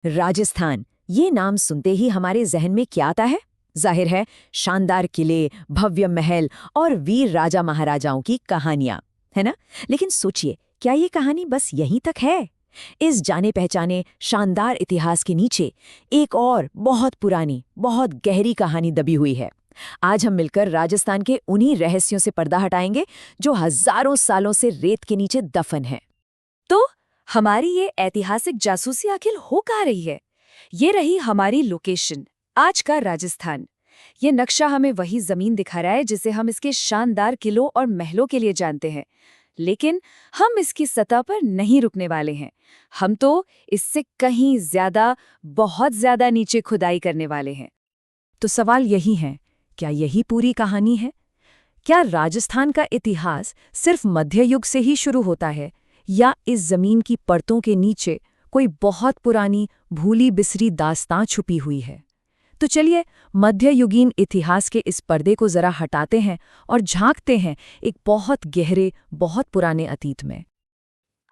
राजस्थान, ये नाम सुनते ही हमारे जहन में क्या आता है? जाहिर है, शानदार किले, भव्य महल और वीर राजा महाराजाओं की कहानियां, है ना? लेकिन सोचिए, क्या ये कहानी बस यहीं तक है? इस जाने पहचाने शानदार इतिहास के नीचे एक और बहुत पुरानी, बहुत गहरी कहानी दबी हुई है। आज हम मिलकर राजस्थान के उन्हीं रहस्यों से पर्दा हटाएंगे जो हजारों सालों से रेत के नीचे दफन है। तो हमारी ये ऐतिहासिक जासूसी आखिर हो कहाँ रही है? ये रही हमारी लोकेशन, आज का राजस्थान। ये नक्शा हमें वही जमीन दिखा रहा है जिसे हम इसके शानदार किलों और महलों के लिए जानते हैं। लेकिन हम इसकी सतह पर नहीं रुकने वाले हैं। हम तो इससे कहीं ज्यादा, बहुत ज्यादा नीचे खुदाई करने वाले हैं। तो सवाल यही है, क्या यही पूरी कहानी है? क्या राजस्थान का इतिहास सिर्फ मध्य युग से ही शुरू होता है, या इस जमीन की परतों के नीचे कोई बहुत पुरानी, भूली बिसरी दास्तां छुपी हुई है? तो चलिए मध्ययुगीन इतिहास के इस पर्दे को जरा हटाते हैं और झांकते हैं एक बहुत गहरे, बहुत पुराने अतीत में।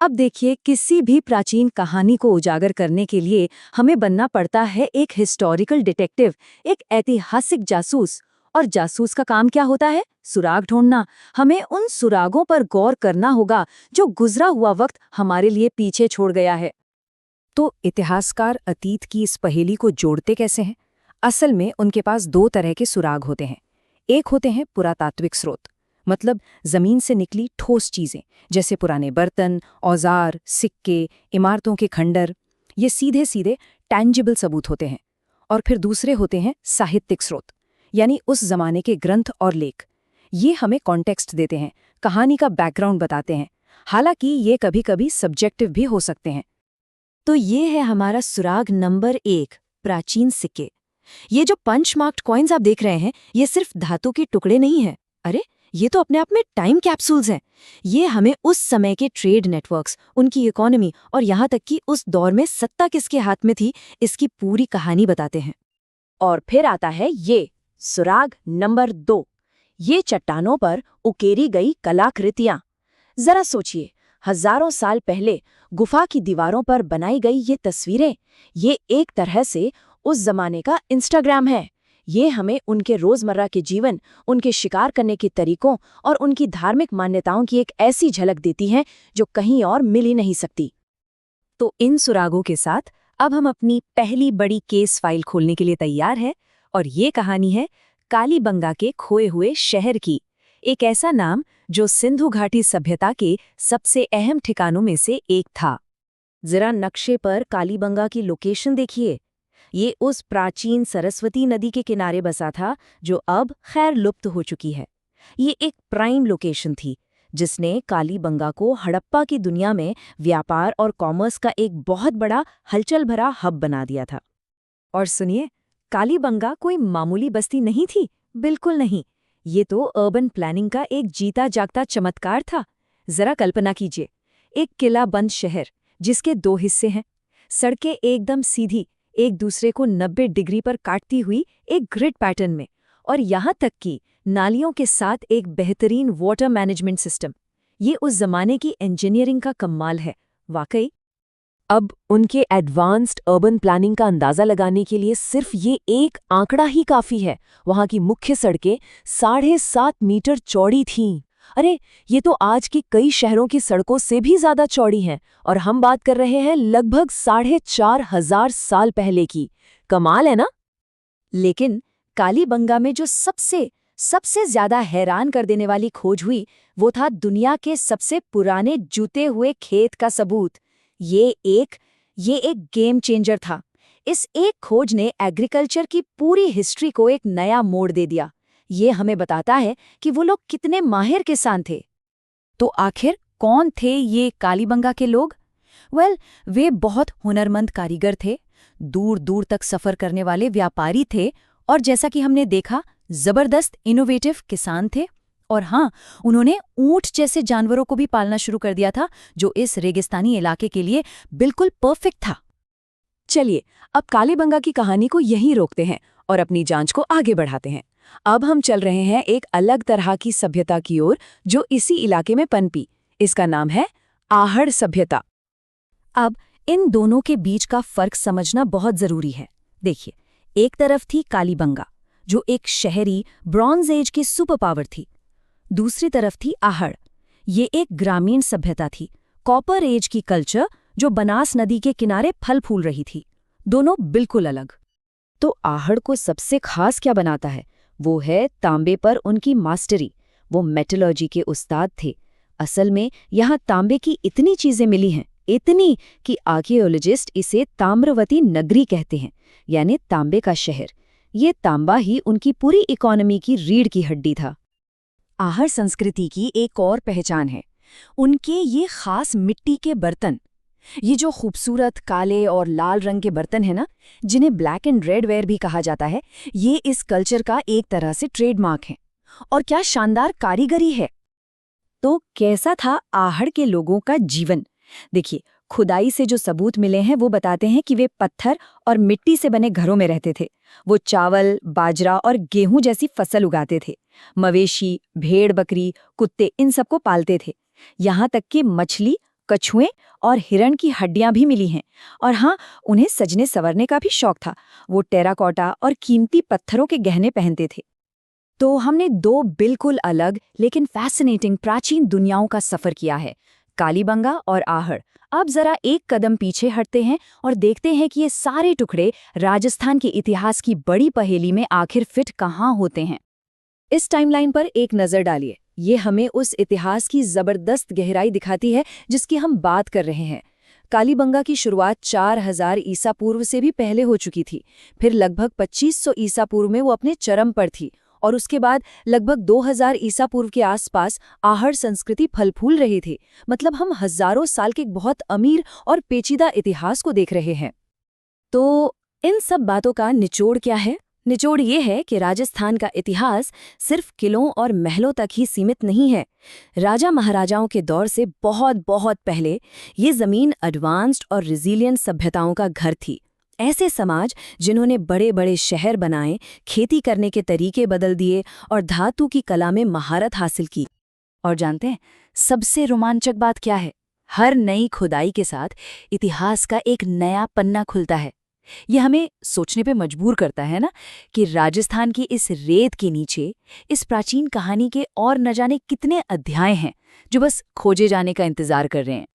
अब देखिए, किसी भी प्राचीन कहानी को उजागर करने के लिए हमें बनना पड़ता है एक हिस्टोरिकल डिटेक्टिव, एक ऐतिहासिक जासूस। और जासूस का काम क्या होता है? सुराग ढूंढना। हमें उन सुरागों पर गौर करना होगा जो गुजरा हुआ वक्त हमारे लिए पीछे छोड़ गया है। तो इतिहासकार अतीत की इस पहेली को जोड़ते कैसे हैं? असल में उनके पास दो तरह के सुराग होते हैं। एक होते हैं पुरातात्विक स्रोत, मतलब जमीन से निकली ठोस चीजें, जैसे पुराने बर्तन, औजार, सिक्के, इमारतों के खंडर। ये सीधे सीधे टैंजिबल सबूत होते हैं। और फिर दूसरे होते हैं साहित्यिक स्रोत, यानी उस जमाने के ग्रंथ और लेख। ये हमें कॉन्टेक्स्ट देते हैं, कहानी का बैकग्राउंड बताते हैं। हालांकि ये कभी कभी सब्जेक्टिव भी हो सकते हैं। तो ये है हमारा सुराग नंबर 1, प्राचीन सिक्के। ये जो पंच मार्क्ड कॉइन्स आप देख रहे हैं, ये सिर्फ धातु के टुकड़े नहीं हैं। अरे, ये तो अपने आप में टाइम कैप्सूल्स हैं। ये हमें उस समय के ट्रेड नेटवर्क्स, उनकी इकोनॉमी और यहाँ तक कि उस दौर में सत्ता किसके हाथ में थी, इसकी पूरी कहानी बताते हैं। और फिर आता है ये सुराग नंबर 2, ये चट्टानों पर उकेरी गई कलाकृतियां। जरा सोचिए, हजारों साल पहले गुफा की दीवारों पर बनाई गई ये तस्वीरें, ये एक तरह से उस जमाने का इंस्टाग्राम है। ये हमें उनके रोजमर्रा के जीवन, उनके शिकार करने के तरीकों और उनकी धार्मिक मान्यताओं की एक ऐसी झलक देती हैं जो कहीं और मिल ही नहीं सकती। तो इन सुरागों के साथ अब हम अपनी पहली बड़ी केस फाइल खोलने के लिए तैयार हैं। और ये कहानी है कालीबंगा के खोए हुए शहर की। एक ऐसा नाम जो सिंधु घाटी सभ्यता के सबसे अहम ठिकानों में से एक था। जरा नक्शे पर कालीबंगा की लोकेशन देखिए। ये उस प्राचीन सरस्वती नदी के किनारे बसा था जो अब खैर लुप्त हो चुकी है। ये एक प्राइम लोकेशन थी जिसने कालीबंगा को हड़प्पा की दुनिया में व्यापार और कॉमर्स का एक बहुत बड़ा हलचल भरा हब बना दिया था। और सुनिए, कालीबंगा कोई मामूली बस्ती नहीं थी, बिल्कुल नहीं। ये तो अर्बन प्लानिंग का एक जीता जागता चमत्कार था। जरा कल्पना कीजिए, एक किला बंद शहर जिसके 2 हिस्से हैं, सड़कें एकदम सीधी, एक दूसरे को 90 डिग्री पर काटती हुई एक ग्रिड पैटर्न में, और यहाँ तक कि नालियों के साथ एक बेहतरीन वाटर मैनेजमेंट सिस्टम। ये उस जमाने की इंजीनियरिंग का कमाल है, वाकई। अब उनके एडवांस्ड अर्बन प्लानिंग का अंदाजा लगाने के लिए सिर्फ ये एक आंकड़ा ही काफी है। वहां की मुख्य सड़कें 7.5 मीटर चौड़ी थीं। अरे, ये तो आज की कई शहरों की सड़कों से भी ज्यादा चौड़ी हैं, और हम बात कर रहे हैं लगभग 4,500 साल पहले की। कमाल है ना? लेकिन कालीबंगा में जो सबसे ज्यादा हैरान कर देने वाली खोज हुई, वो था दुनिया के सबसे पुराने जूते हुए खेत का सबूत। ये एक गेम चेंजर था। इस एक खोज ने एग्रीकल्चर की पूरी हिस्ट्री को एक नया मोड़ दे दिया। ये हमें बताता है कि वो लोग कितने माहिर किसान थे। तो आखिर कौन थे ये कालीबंगा के लोग? वे बहुत हुनरमंद कारीगर थे, दूर दूर तक सफर करने वाले व्यापारी थे, और जैसा कि हमने देखा, जबरदस्त इनोवेटिव किसान थे। और हाँ, उन्होंने ऊंट जैसे जानवरों को भी पालना शुरू कर दिया था, जो इस रेगिस्तानी इलाके के लिए बिल्कुल परफेक्ट था। चलिए, अब कालीबंगा की कहानी को यहीं रोकते हैं और अपनी जांच को आगे बढ़ाते हैं। अब हम चल रहे हैं एक अलग तरह की सभ्यता की ओर जो इसी इलाके में पनपी। इसका नाम है आहड़ सभ्यता। अब इन दोनों के बीच का फर्क समझना बहुत जरूरी है। देखिए, एक तरफ थी कालीबंगा, जो एक शहरी ब्रॉन्ज एज की सुपर पावर थी। दूसरी तरफ थी आहड़, ये एक ग्रामीण सभ्यता थी, कॉपर एज की कल्चर जो बनास नदी के किनारे फल फूल रही थी। दोनों बिल्कुल अलग। तो आहड़ को सबसे खास क्या बनाता है? वो है तांबे पर उनकी मास्टरी। वो मेटलर्जी के उस्ताद थे। असल में यहाँ तांबे की इतनी चीजें मिली हैं, इतनी कि आर्कियोलॉजिस्ट इसे ताम्रवती नगरी कहते हैं, यानी तांबे का शहर। ये तांबा ही उनकी पूरी इकोनॉमी की रीढ़ की हड्डी था। आहड़ संस्कृति की एक और पहचान है उनके ये खास मिट्टी के बर्तन। ये जो खूबसूरत काले और लाल रंग के बर्तन हैं ना, जिन्हें ब्लैक एंड रेड वेयर भी कहा जाता है, ये इस कल्चर का एक तरह से ट्रेडमार्क है। और क्या शानदार कारीगरी है। तो कैसा था आहड़ के लोगों का जीवन? देखिए, खुदाई से जो सबूत मिले हैं वो बताते हैं कि वे पत्थर और मिट्टी से बने घरों में रहते थे। वो चावल, बाजरा और गेहूं जैसी फसल उगाते थे। मवेशी, भेड़, बकरी, कुत्ते, इन सबको पालते थे। यहाँ तक कि मछली, कछुए और हिरण की हड्डियां भी मिली हैं। और हाँ, उन्हें सजने संवरने का भी शौक था। वो टेराकोटा और कीमती पत्थरों के गहने पहनते थे। तो हमने दो बिल्कुल अलग लेकिन फैसिनेटिंग प्राचीन दुनियाओं का सफर किया है, कालीबंगा और आहड़। अब जरा एक कदम पीछे हटते हैं और देखते हैं कि ये सारे टुकड़े राजस्थान के इतिहास की बड़ी पहेली में आखिर फिट कहाँ होते हैं। इस टाइमलाइन पर एक नज़र डालिए। ये हमें उस इतिहास की जबरदस्त गहराई दिखाती है जिसकी हम बात कर रहे हैं। कालीबंगा की शुरुआत 4000 ईसा पूर्व से भी पहले हो चुकी थी। फिर लगभग 2500 ईसा पूर्व में वो अपने चरम पर थी। और उसके बाद लगभग 2000 ईसा पूर्व के आसपास आहड़ संस्कृति फल फूल रही थी। मतलब हम हजारों साल के एक बहुत अमीर और पेचीदा इतिहास को देख रहे हैं। तो इन सब बातों का निचोड़ क्या है? निचोड़ ये है कि राजस्थान का इतिहास सिर्फ किलों और महलों तक ही सीमित नहीं है। राजा महाराजाओं के दौर से बहुत बहुत पहले ये जमीन एडवांस्ड और रिजिलियंट सभ्यताओं का घर थी। ऐसे समाज जिन्होंने बड़े बड़े शहर बनाए, खेती करने के तरीके बदल दिए और धातु की कला में महारत हासिल की। और जानते हैं सबसे रोमांचक बात क्या है? हर नई खुदाई के साथ इतिहास का एक नया पन्ना खुलता है। ये हमें सोचने पे मजबूर करता है ना, कि राजस्थान की इस रेत के नीचे इस प्राचीन कहानी के और न जाने कितने अध्याय हैं जो बस खोजे जाने का इंतजार कर रहे हैं।